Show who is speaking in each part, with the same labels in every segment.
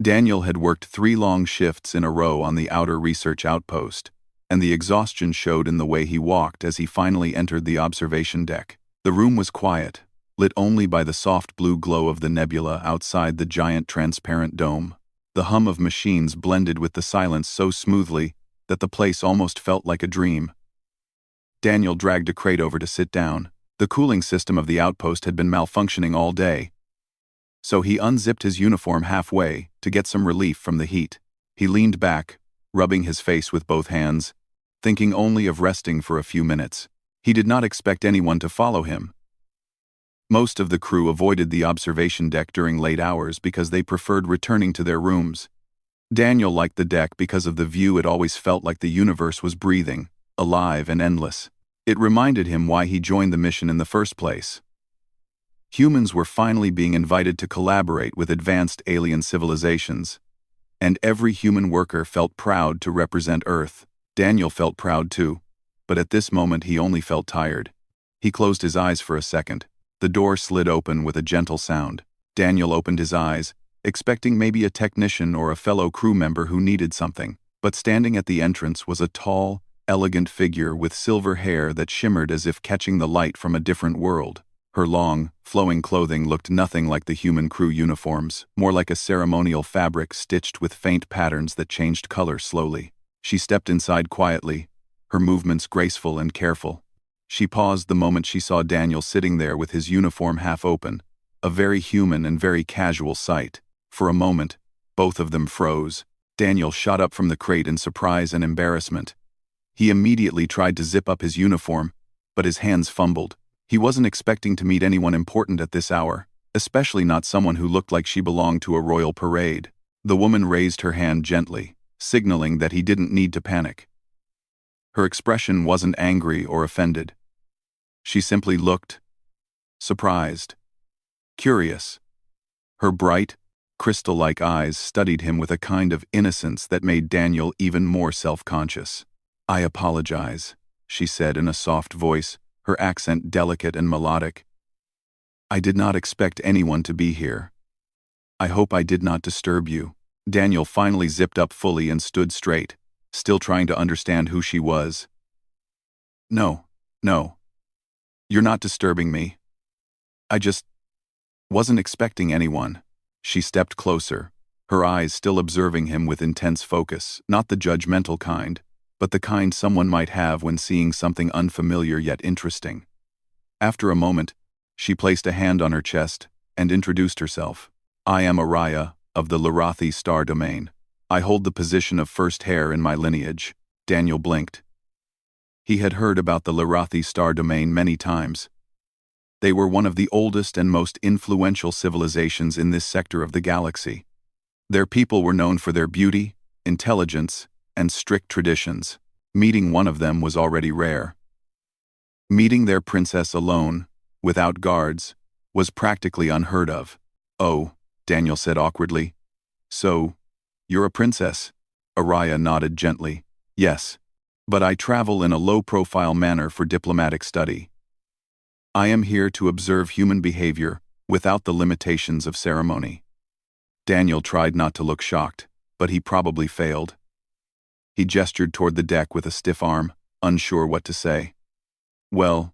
Speaker 1: Daniel had worked 3 long shifts in a row on the outer research outpost, and the exhaustion showed in the way he walked as he finally entered the observation deck. The room was quiet, lit only by the soft blue glow of the nebula outside the giant transparent dome. The hum of machines blended with the silence so smoothly that the place almost felt like a dream. Daniel dragged a crate over to sit down. The cooling system of the outpost had been malfunctioning all day, so he unzipped his uniform halfway to get some relief from the heat. He leaned back, rubbing his face with both hands, thinking only of resting for a few minutes. He did not expect anyone to follow him. Most of the crew avoided the observation deck during late hours because they preferred returning to their rooms. Daniel liked the deck because of the view. It always felt like the universe was breathing, alive and endless. It reminded him why he joined the mission in the first place. Humans were finally being invited to collaborate with advanced alien civilizations, and every human worker felt proud to represent Earth. Daniel felt proud too, but at this moment he only felt tired. He closed his eyes for a second. The door slid open with a gentle sound. Daniel opened his eyes, expecting maybe a technician or a fellow crew member who needed something, but standing at the entrance was a tall, elegant figure with silver hair that shimmered as if catching the light from a different world. Her long, flowing clothing looked nothing like the human crew uniforms, more like a ceremonial fabric stitched with faint patterns that changed color slowly. She stepped inside quietly, her movements graceful and careful. She paused the moment she saw Daniel sitting there with his uniform half open, a very human and very casual sight. For a moment, both of them froze. Daniel shot up from the crate in surprise and embarrassment. He immediately tried to zip up his uniform, but his hands fumbled. He wasn't expecting to meet anyone important at this hour, especially not someone who looked like she belonged to a royal parade. The woman raised her hand gently, signaling that he didn't need to panic. Her expression wasn't angry or offended. She simply looked surprised, curious. Her bright, crystal-like eyes studied him with a kind of innocence that made Daniel even more self-conscious. "I apologize," she said in a soft voice, her accent delicate and melodic. "I did not expect anyone to be here. I hope I did not disturb you." Daniel finally zipped up fully and stood straight, still trying to understand who she was. No. You're not disturbing me. I just wasn't expecting anyone." She stepped closer, her eyes still observing him with intense focus, not the judgmental kind, but the kind someone might have when seeing something unfamiliar yet interesting. After a moment, she placed a hand on her chest and introduced herself. "I am Araya, of the Larathi star domain. I hold the position of first heir in my lineage." Daniel blinked. He had heard about the Larathi star domain many times. They were one of the oldest and most influential civilizations in this sector of the galaxy. Their people were known for their beauty, intelligence, and strict traditions. Meeting one of them was already rare. Meeting their princess alone, without guards, was practically unheard of. "Oh," Daniel said awkwardly. "So, you're a princess?" Araya nodded gently. "Yes, but I travel in a low-profile manner for diplomatic study. I am here to observe human behavior without the limitations of ceremony." Daniel tried not to look shocked, but he probably failed. He gestured toward the deck with a stiff arm, unsure what to say. "Well,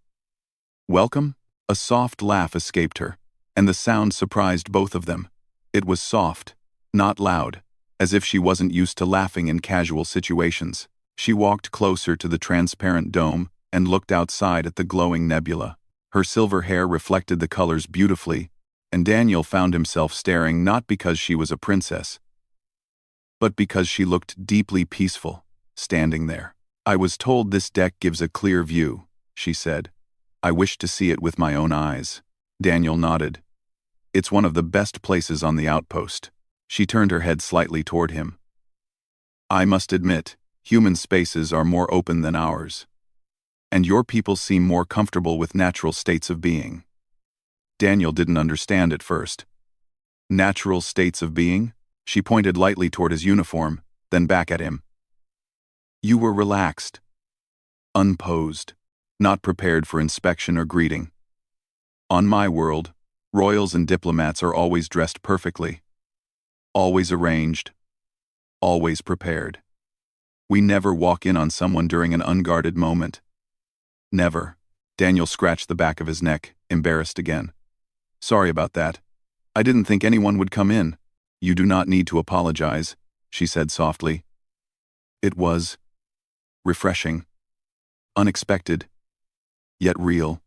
Speaker 1: welcome?" A soft laugh escaped her, and the sound surprised both of them. It was soft, not loud, as if she wasn't used to laughing in casual situations. She walked closer to the transparent dome and looked outside at the glowing nebula. Her silver hair reflected the colors beautifully, and Daniel found himself staring not because she was a princess, but because she looked deeply peaceful, standing there. "I was told this deck gives a clear view," she said. "I wish to see it with my own eyes." Daniel nodded. "It's one of the best places on the outpost." She turned her head slightly toward him. "I must admit, human spaces are more open than ours. And your people seem more comfortable with natural states of being." Daniel didn't understand at first. "Natural states of being?" She pointed lightly toward his uniform, then back at him. "You were relaxed, unposed, not prepared for inspection or greeting. On my world, royals and diplomats are always dressed perfectly. Always arranged, always prepared. We never walk in on someone during an unguarded moment. Never. Daniel scratched the back of his neck, embarrassed again. Sorry about that. I didn't think anyone would come in. You do not need to apologize, she said softly. It was refreshing, unexpected, yet real.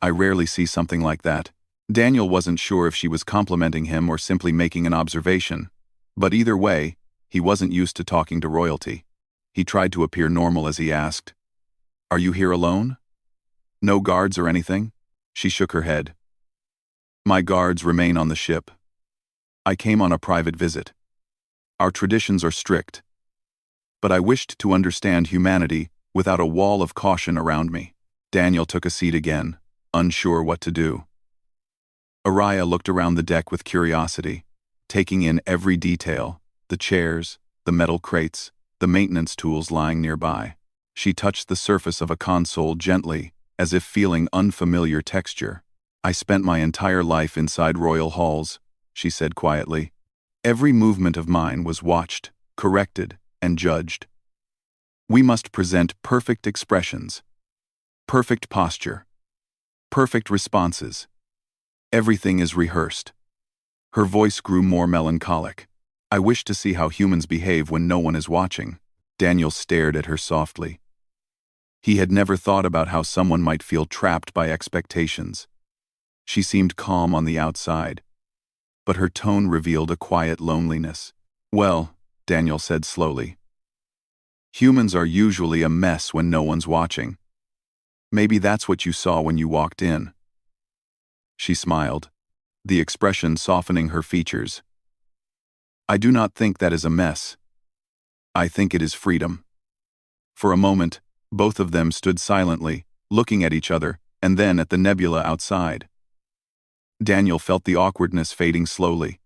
Speaker 1: I rarely see something like that. Daniel wasn't sure if she was complimenting him or simply making an observation, but either way, he wasn't used to talking to royalty. He tried to appear normal as he asked, "Are you here alone? No guards or anything?" She shook her head. "My guards remain on the ship. I came on a private visit. Our traditions are strict, but I wished to understand humanity without a wall of caution around me." Daniel took a seat again, unsure what to do. Araya looked around the deck with curiosity, taking in every detail, the chairs, the metal crates, the maintenance tools lying nearby. She touched the surface of a console gently, as if feeling unfamiliar texture. "I spent my entire life inside royal halls," she said quietly. "Every movement of mine was watched, corrected, and judged. We must present perfect expressions, perfect posture, perfect responses. Everything is rehearsed." Her voice grew more melancholic. "I wish to see how humans behave when no one is watching." Daniel stared at her softly. He had never thought about how someone might feel trapped by expectations. She seemed calm on the outside, but her tone revealed a quiet loneliness. "Well," Daniel said slowly, "humans are usually a mess when no one's watching. Maybe that's what you saw when you walked in." She smiled, the expression softening her features. "I do not think that is a mess. I think it is freedom." For a moment, both of them stood silently, looking at each other, and then at the nebula outside. Daniel felt the awkwardness fading slowly.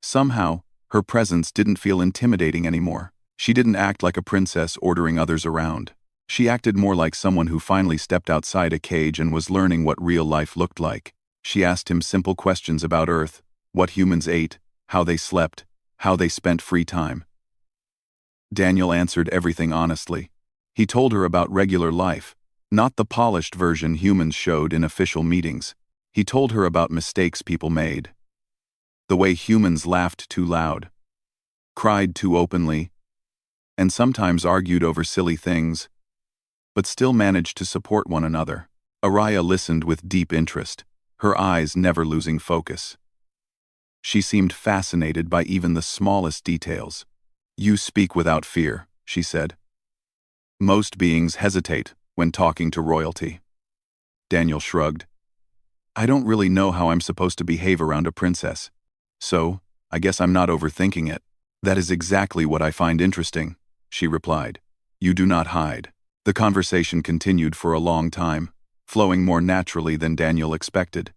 Speaker 1: Somehow, her presence didn't feel intimidating anymore. She didn't act like a princess ordering others around. She acted more like someone who finally stepped outside a cage and was learning what real life looked like. She asked him simple questions about Earth, what humans ate, how they slept, how they spent free time. Daniel answered everything honestly. He told her about regular life, not the polished version humans showed in official meetings. He told her about mistakes people made. The way humans laughed too loud, cried too openly, and sometimes argued over silly things, but still managed to support one another. Araya listened with deep interest, her eyes never losing focus. She seemed fascinated by even the smallest details. "You speak without fear," she said. "Most beings hesitate when talking to royalty." Daniel shrugged. "I don't really know how I'm supposed to behave around a princess. So, I guess I'm not overthinking it." "That is exactly what I find interesting," she replied. "You do not hide." The conversation continued for a long time, flowing more naturally than Daniel expected.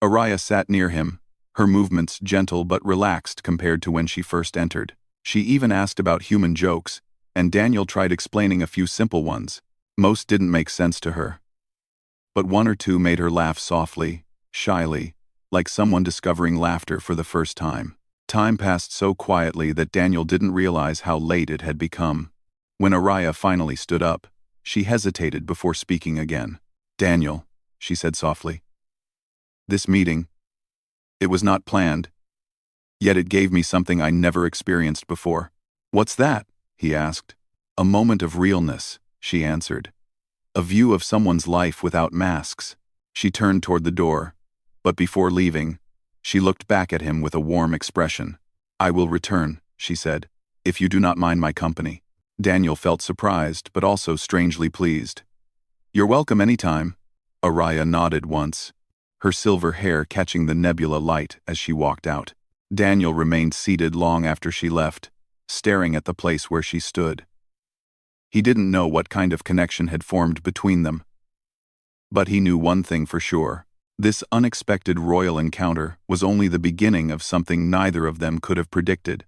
Speaker 1: Araya sat near him, her movements gentle but relaxed compared to when she first entered. She even asked about human jokes, and Daniel tried explaining a few simple ones. Most didn't make sense to her, but one or two made her laugh softly, shyly, like someone discovering laughter for the first time. Time passed so quietly that Daniel didn't realize how late it had become. When Araya finally stood up, she hesitated before speaking again. "Daniel," she said softly. "This meeting, it was not planned, yet it gave me something I never experienced before." "What's that?" he asked. "A moment of realness," she answered. "A view of someone's life without masks." She turned toward the door, but before leaving, she looked back at him with a warm expression. "I will return," she said, "if you do not mind my company." Daniel felt surprised, but also strangely pleased. "You're welcome anytime." Araya nodded once, her silver hair catching the nebula light as she walked out. Daniel remained seated long after she left, staring at the place where she stood. He didn't know what kind of connection had formed between them, but he knew one thing for sure. This unexpected royal encounter was only the beginning of something neither of them could have predicted.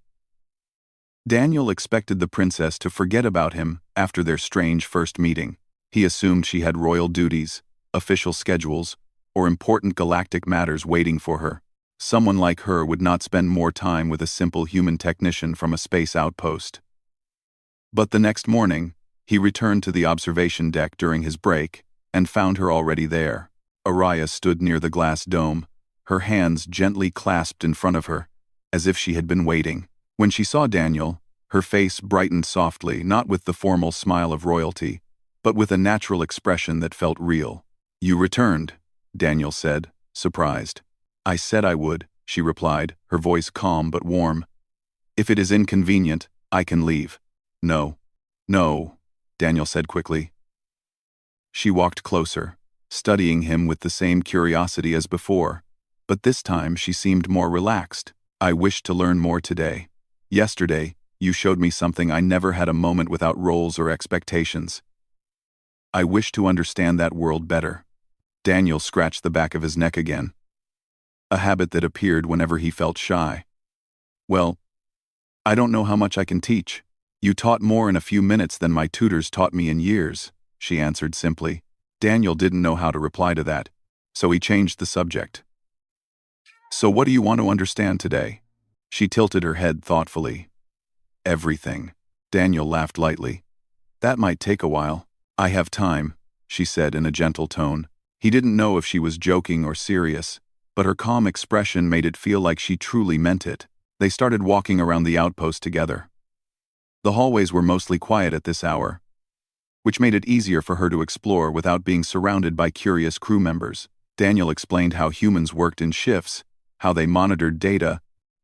Speaker 1: Daniel expected the princess to forget about him after their strange first meeting. He assumed she had royal duties, official schedules, or important galactic matters waiting for her. Someone like her would not spend more time with a simple human technician from a space outpost. But the next morning, he returned to the observation deck during his break and found her already there. Araya stood near the glass dome, her hands gently clasped in front of her, as if she had been waiting. When she saw Daniel, her face brightened softly, not with the formal smile of royalty, but with a natural expression that felt real. "You returned," Daniel said, surprised. "I said I would," she replied, her voice calm but warm. "If it is inconvenient, I can leave." "No. No," Daniel said quickly. She walked closer, studying him with the same curiosity as before, but this time she seemed more relaxed. "I wish to learn more today. Yesterday, you showed me something I never had a moment without roles or expectations. I wish to understand that world better." Daniel scratched the back of his neck again, a habit that appeared whenever he felt shy. "Well, I don't know how much I can teach. You taught more in a few minutes than my tutors taught me in years," she answered simply. Daniel didn't know how to reply to that, so he changed the subject. "So what do you want to understand today?" She tilted her head thoughtfully. "Everything." Daniel laughed lightly. "That might take a while." "I have time," she said in a gentle tone. He didn't know if she was joking or serious, but her calm expression made it feel like she truly meant it. They started walking around the outpost together. The hallways were mostly quiet at this hour, which made it easier for her to explore without being surrounded by curious crew members. Daniel explained how humans worked in shifts, how they monitored data,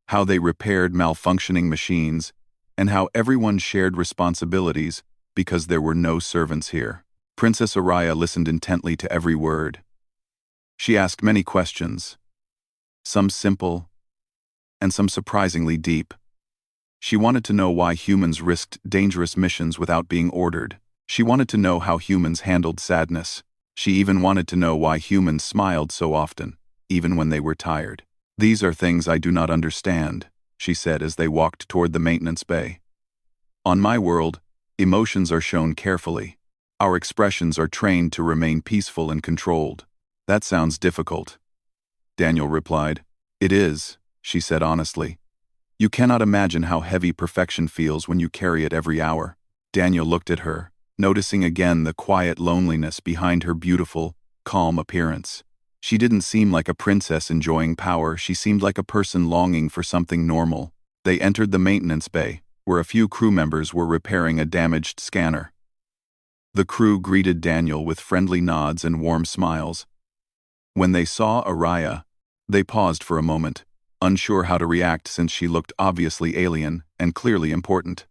Speaker 1: how they repaired malfunctioning machines, and how everyone shared responsibilities because there were no servants here. Princess Araya listened intently to every word. She asked many questions, some simple, and some surprisingly deep. She wanted to know why humans risked dangerous missions without being ordered. She wanted to know how humans handled sadness. She even wanted to know why humans smiled so often, even when they were tired. "These are things I do not understand," she said as they walked toward the maintenance bay. "On my world, emotions are shown carefully. Our expressions are trained to remain peaceful and controlled." "That sounds difficult," Daniel replied. "It is," she said honestly. "You cannot imagine how heavy perfection feels when you carry it every hour." Daniel looked at her, noticing again the quiet loneliness behind her beautiful, calm appearance. She didn't seem like a princess enjoying power, she seemed like a person longing for something normal. They entered the maintenance bay, where a few crew members were repairing a damaged scanner. The crew greeted Daniel with friendly nods and warm smiles. When they saw Araya, they paused for a moment, unsure how to react since she looked obviously alien and clearly important.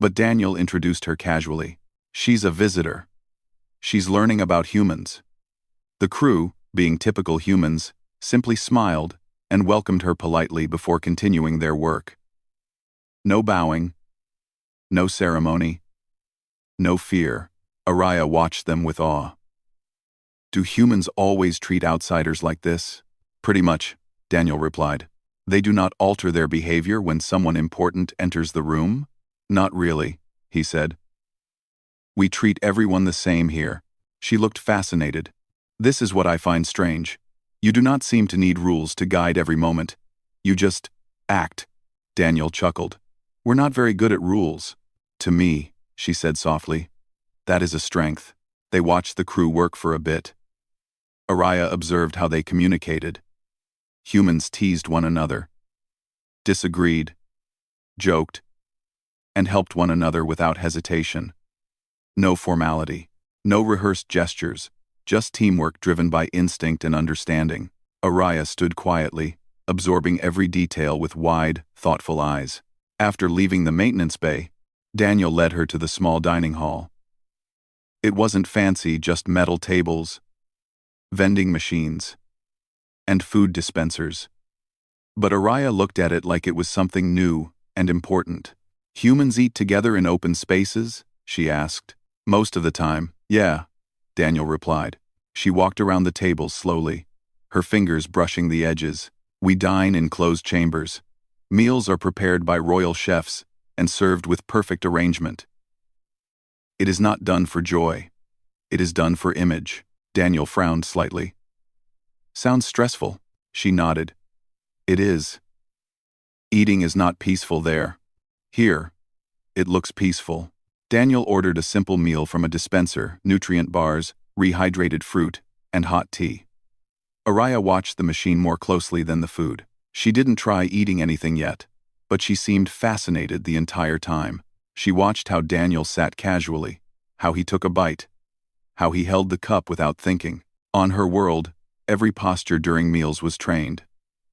Speaker 1: But Daniel introduced her casually. "She's a visitor. She's learning about humans." The crew, being typical humans, simply smiled and welcomed her politely before continuing their work. No bowing, no ceremony, no fear. Araya watched them with awe. "Do humans always treat outsiders like this?" "Pretty much," Daniel replied. "They do not alter their behavior when someone important enters the room?" "Not really," he said. "We treat everyone the same here." She looked fascinated. "This is what I find strange. You do not seem to need rules to guide every moment. You just act." Daniel chuckled. "We're not very good at rules." "To me," she said softly, "that is a strength." They watched the crew work for a bit. Araya observed how they communicated. Humans teased one another, disagreed, joked, and helped one another without hesitation. No formality, no rehearsed gestures, just teamwork driven by instinct and understanding. Araya stood quietly, absorbing every detail with wide, thoughtful eyes. After leaving the maintenance bay, Daniel led her to the small dining hall. It wasn't fancy, just metal tables, vending machines, and food dispensers. But Araya looked at it like it was something new and important. "Humans eat together in open spaces?" she asked. "Most of the time, yeah," Daniel replied. She walked around the tables slowly, her fingers brushing the edges. "We dine in closed chambers. Meals are prepared by royal chefs and served with perfect arrangement. It is not done for joy. It is done for image." Daniel frowned slightly. "Sounds stressful," she nodded. It is. Eating is not peaceful there. Here, it looks peaceful. Daniel ordered a simple meal from a dispenser, nutrient bars, rehydrated fruit, and hot tea. Araya watched the machine more closely than the food. She didn't try eating anything yet, but she seemed fascinated the entire time. She watched how Daniel sat casually, how he took a bite, how he held the cup without thinking. On her world, every posture during meals was trained.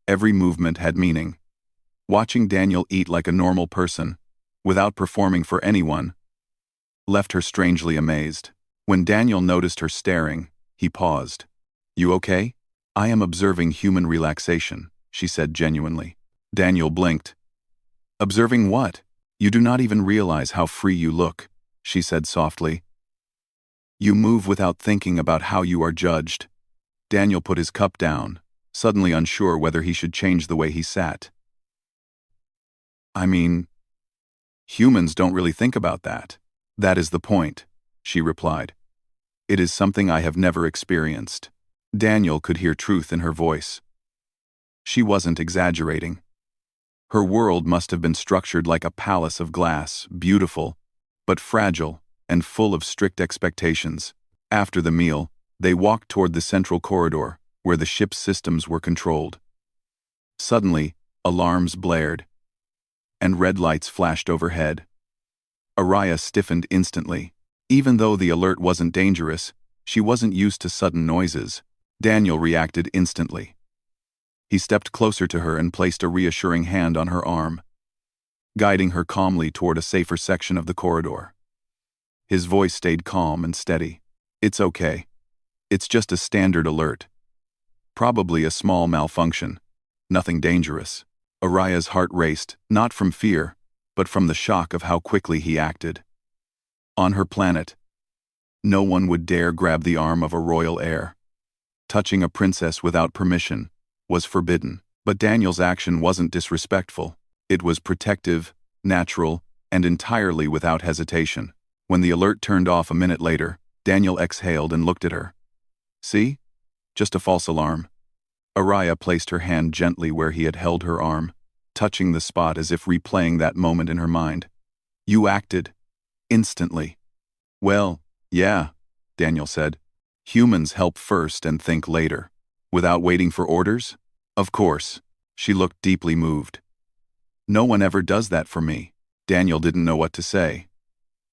Speaker 1: Every movement had meaning. Watching Daniel eat like a normal person, without performing for anyone, left her strangely amazed. When Daniel noticed her staring, he paused. "You okay?" "I am observing human relaxation," she said genuinely. Daniel blinked. "Observing what? You do not even realize how free you look," she said softly. "You move without thinking about how you are judged." Daniel put his cup down, suddenly unsure whether he should change the way he sat. "I mean, humans don't really think about that." "That is the point," she replied. "It is something I have never experienced." Daniel could hear truth in her voice. She wasn't exaggerating. Her world must have been structured like a palace of glass, beautiful, but fragile, and full of strict expectations. After the meal, they walked toward the central corridor, where the ship's systems were controlled. Suddenly, alarms blared, and red lights flashed overhead. Araya stiffened instantly. Even though the alert wasn't dangerous, she wasn't used to sudden noises. Daniel reacted instantly. He stepped closer to her and placed a reassuring hand on her arm, guiding her calmly toward a safer section of the corridor. His voice stayed calm and steady. "It's okay. It's just a standard alert. Probably a small malfunction. Nothing dangerous." Araya's heart raced, not from fear, but from the shock of how quickly he acted. On her planet, no one would dare grab the arm of a royal heir. Touching a princess without permission was forbidden. But Daniel's action wasn't disrespectful. It was protective, natural, and entirely without hesitation. When the alert turned off a minute later, Daniel exhaled and looked at her. "See? Just a false alarm." Araya placed her hand gently where he had held her arm, touching the spot as if replaying that moment in her mind. "You acted. Instantly." "Well, yeah," Daniel said. "Humans help first and think later. Without waiting for orders?" "Of course." She looked deeply moved. "No one ever does that for me." Daniel didn't know what to say.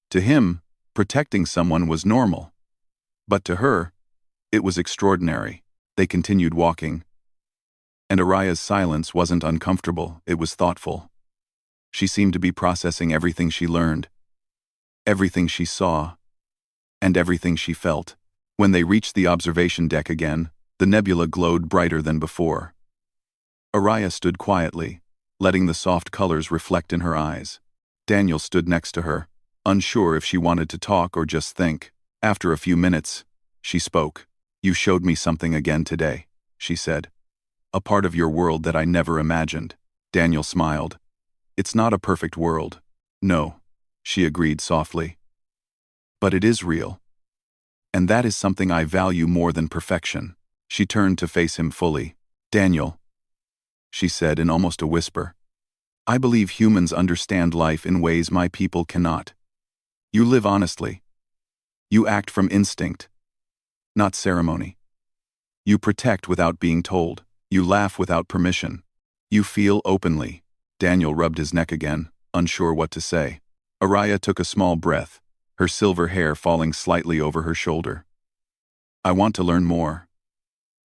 Speaker 1: To him, protecting someone was normal. But to her, it was extraordinary. They continued walking. And Araya's silence wasn't uncomfortable, it was thoughtful. She seemed to be processing everything she learned, everything she saw, and everything she felt. When they reached the observation deck again, the nebula glowed brighter than before. Araya stood quietly, letting the soft colors reflect in her eyes. Daniel stood next to her, unsure if she wanted to talk or just think. After a few minutes, she spoke. "You showed me something again today," she said. "A part of your world that I never imagined." Daniel smiled. "It's not a perfect world." "No," she agreed softly. "But it is real. And that is something I value more than perfection." She turned to face him fully. "Daniel," she said in almost a whisper, "I believe humans understand life in ways my people cannot. You live honestly. You act from instinct, not ceremony. You protect without being told. You laugh without permission. You feel openly." Daniel rubbed his neck again, unsure what to say. Araya took a small breath, her silver hair falling slightly over her shoulder. "I want to learn more.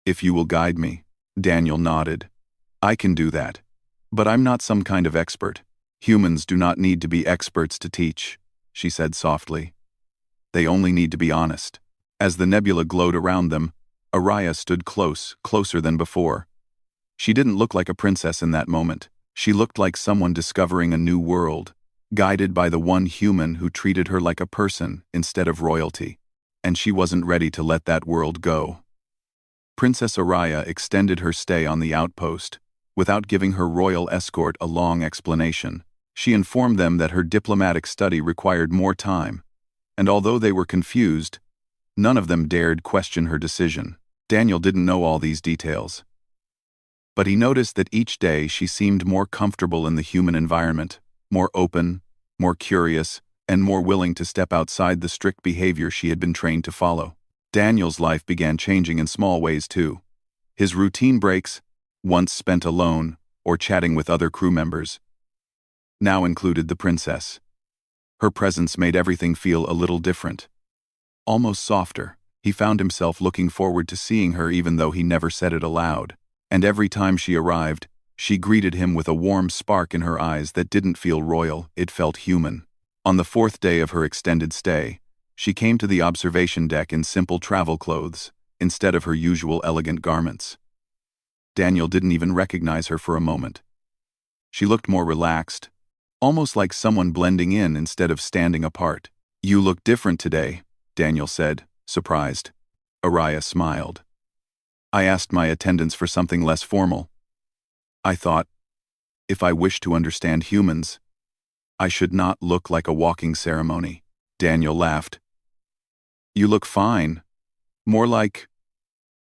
Speaker 1: If you will guide me." Daniel nodded. "I can do that. But I'm not some kind of expert. Humans do not need to be experts to teach," she said softly. "They only need to be honest." As the nebula glowed around them, Araya stood closer than before. She didn't look like a princess in that moment. She looked like someone discovering a new world, guided by the one human who treated her like a person instead of royalty. And she wasn't ready to let that world go. Princess Araya extended her stay on the outpost, without giving her royal escort a long explanation. She informed them that her diplomatic study required more time, and although they were confused, none of them dared question her decision. Daniel didn't know all these details. But he noticed that each day she seemed more comfortable in the human environment, more open, more curious, and more willing to step outside the strict behavior she had been trained to follow. Daniel's life began changing in small ways too. His routine breaks, once spent alone or chatting with other crew members, now included the princess. Her presence made everything feel a little different, almost softer. He found himself looking forward to seeing her even though he never said it aloud. And every time she arrived, she greeted him with a warm spark in her eyes that didn't feel royal, it felt human. On the 4th day of her extended stay, she came to the observation deck in simple travel clothes, instead of her usual elegant garments. Daniel didn't even recognize her for a moment. She looked more relaxed, almost like someone blending in instead of standing apart. "You look different today," Daniel said, surprised. Araya smiled. "I asked my attendants for something less formal. I thought, if I wish to understand humans, I should not look like a walking ceremony." Daniel laughed. "You look fine. More like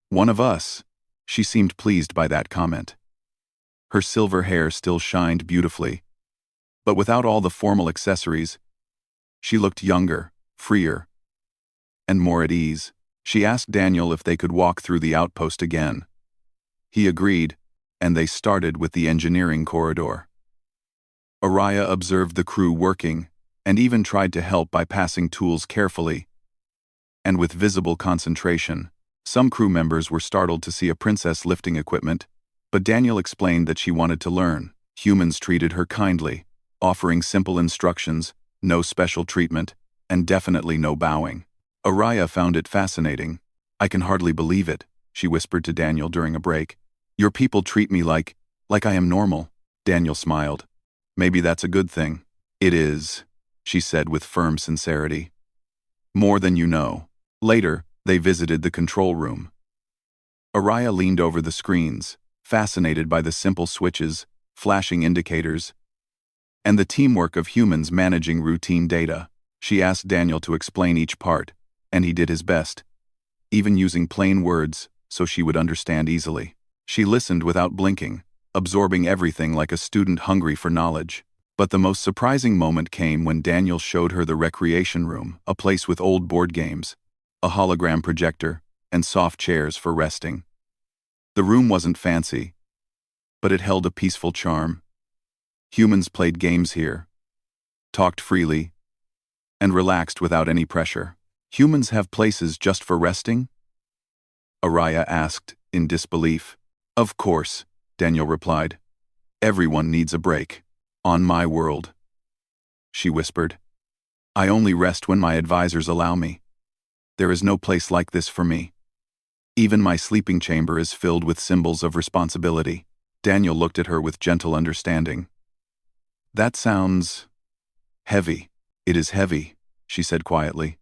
Speaker 1: one of us." She seemed pleased by that comment. Her silver hair still shined beautifully, but without all the formal accessories, she looked younger, freer, and more at ease. She asked Daniel if they could walk through the outpost again. He agreed, and they started with the engineering corridor. Araya observed the crew working, and even tried to help by passing tools carefully and with visible concentration. Some crew members were startled to see a princess lifting equipment, but Daniel explained that she wanted to learn. Humans treated her kindly, offering simple instructions, no special treatment, and definitely no bowing. Araya found it fascinating. "I can hardly believe it," she whispered to Daniel during a break. "Your people treat me like I am normal." Daniel smiled. "Maybe that's a good thing." "It is," she said with firm sincerity. "More than you know." Later, they visited the control room. Araya leaned over the screens, fascinated by the simple switches, flashing indicators, and the teamwork of humans managing routine data. She asked Daniel to explain each part, and he did his best, even using plain words so she would understand easily. She listened without blinking, absorbing everything like a student hungry for knowledge. But the most surprising moment came when Daniel showed her the recreation room, a place with old board games, a hologram projector, and soft chairs for resting. The room wasn't fancy, but it held a peaceful charm. Humans played games here, talked freely, and relaxed without any pressure. "Humans have places just for resting?" Araya asked, in disbelief. "Of course," Daniel replied. "Everyone needs a break. On my world," she whispered, "I only rest when my advisors allow me. There is no place like this for me. Even my sleeping chamber is filled with symbols of responsibility." Daniel looked at her with gentle understanding. "That sounds heavy." "It is heavy," she said quietly.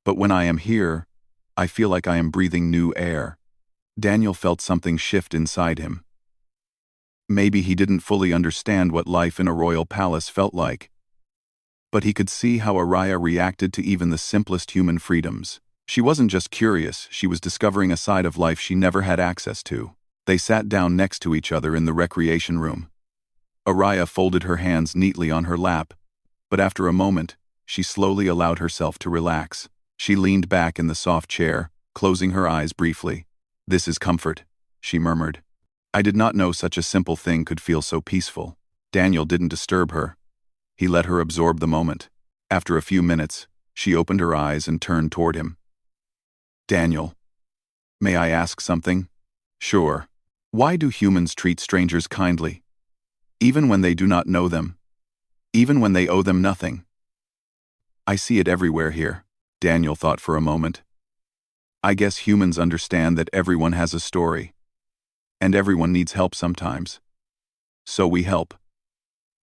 Speaker 1: "But when I am here, I feel like I am breathing new air." Daniel felt something shift inside him. Maybe he didn't fully understand what life in a royal palace felt like, but he could see how Araya reacted to even the simplest human freedoms. She wasn't just curious, she was discovering a side of life she never had access to. They sat down next to each other in the recreation room. Araya folded her hands neatly on her lap, but after a moment, she slowly allowed herself to relax. She leaned back in the soft chair, closing her eyes briefly. "This is comfort," she murmured. "I did not know such a simple thing could feel so peaceful." Daniel didn't disturb her. He let her absorb the moment. After a few minutes, she opened her eyes and turned toward him. "Daniel, may I ask something?" "Sure. Why do humans treat strangers kindly? Even when they do not know them? Even when they owe them nothing?" "I see it everywhere here." Daniel thought for a moment. "I guess humans understand that everyone has a story, and everyone needs help sometimes. So we help.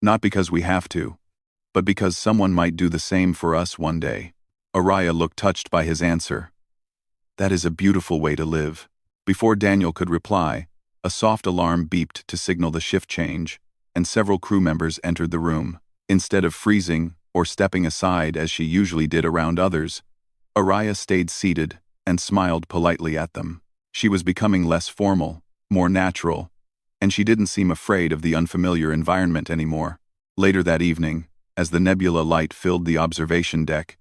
Speaker 1: Not because we have to, but because someone might do the same for us one day." Araya looked touched by his answer. "That is a beautiful way to live." Before Daniel could reply, a soft alarm beeped to signal the shift change, and several crew members entered the room. Instead of freezing or stepping aside as she usually did around others, Araya stayed seated and smiled politely at them. She was becoming less formal, more natural, and she didn't seem afraid of the unfamiliar environment anymore. Later that evening, as the nebula light filled the observation deck,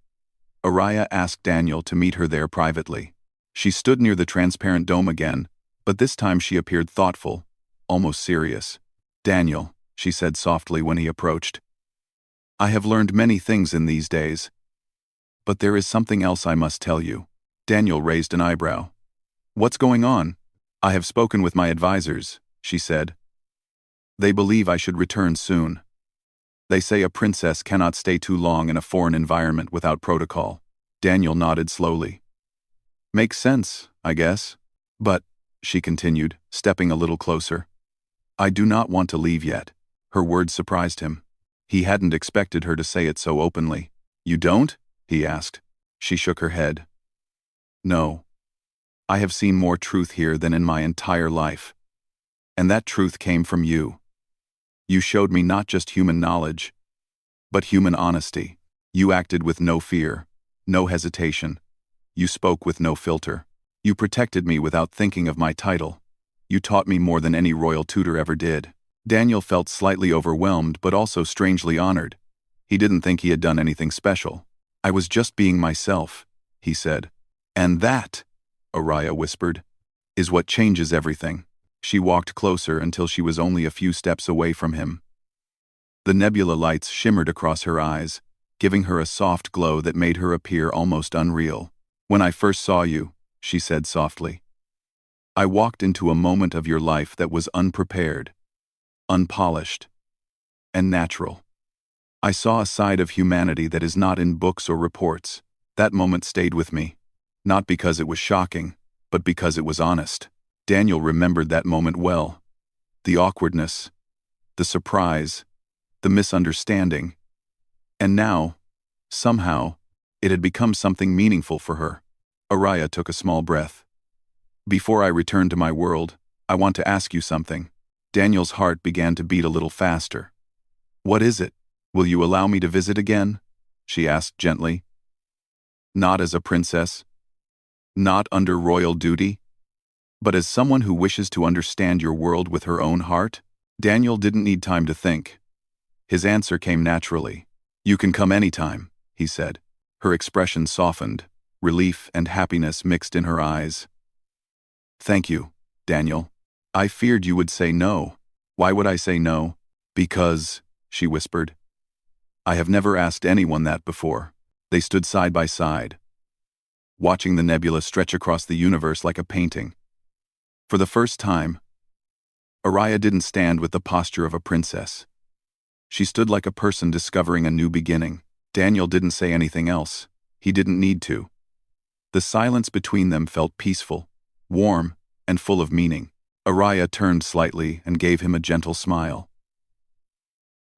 Speaker 1: Araya asked Daniel to meet her there privately. She stood near the transparent dome again, but this time she appeared thoughtful, almost serious. "Daniel," she said softly when he approached, "I have learned many things in these days, but there is something else I must tell you." Daniel raised an eyebrow. "What's going on?" "I have spoken with my advisors," she said. "They believe I should return soon. They say a princess cannot stay too long in a foreign environment without protocol." Daniel nodded slowly. "Makes sense, I guess. But," she continued, stepping a little closer, "I do not want to leave yet." Her words surprised him. He hadn't expected her to say it so openly. "You don't?" he asked. She shook her head. "No. I have seen more truth here than in my entire life. And that truth came from you. You showed me not just human knowledge, but human honesty. You acted with no fear, no hesitation. You spoke with no filter. You protected me without thinking of my title. You taught me more than any royal tutor ever did." Daniel felt slightly overwhelmed but also strangely honored. He didn't think he had done anything special. "I was just being myself," he said. "And that," Araya whispered, "is what changes everything." She walked closer until she was only a few steps away from him. The nebula lights shimmered across her eyes, giving her a soft glow that made her appear almost unreal. "When I first saw you," she said softly, "I walked into a moment of your life that was unprepared, unpolished, and natural. I saw a side of humanity that is not in books or reports. That moment stayed with me, not because it was shocking, but because it was honest." Daniel remembered that moment well. The awkwardness, the surprise, the misunderstanding. And now, somehow, it had become something meaningful for her. Araya took a small breath. "Before I return to my world, I want to ask you something." Daniel's heart began to beat a little faster. "What is it? Will you allow me to visit again?" she asked gently. "Not as a princess, not under royal duty, but as someone who wishes to understand your world with her own heart." Daniel didn't need time to think. His answer came naturally. "You can come anytime," he said. Her expression softened, relief and happiness mixed in her eyes. "Thank you, Daniel. I feared you would say no." "Why would I say no?" "Because," she whispered, "I have never asked anyone that before." They stood side by side, watching the nebula stretch across the universe like a painting. For the first time, Araya didn't stand with the posture of a princess. She stood like a person discovering a new beginning. Daniel didn't say anything else. He didn't need to. The silence between them felt peaceful, warm, and full of meaning. Araya turned slightly and gave him a gentle smile.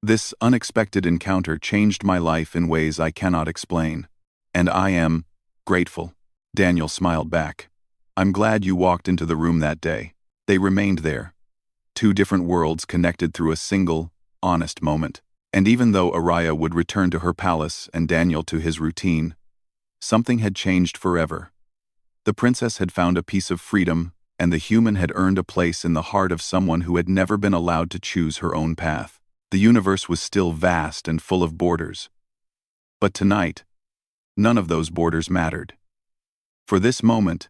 Speaker 1: "This unexpected encounter changed my life in ways I cannot explain, and I am grateful." Daniel smiled back. "I'm glad you walked into the room that day." They remained there, two different worlds connected through a single, honest moment. And even though Araya would return to her palace and Daniel to his routine, something had changed forever. The princess had found a piece of freedom, and the human had earned a place in the heart of someone who had never been allowed to choose her own path. The universe was still vast and full of borders. But tonight, none of those borders mattered. For this moment,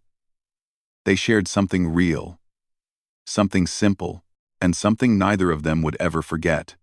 Speaker 1: they shared something real, something simple, and something neither of them would ever forget.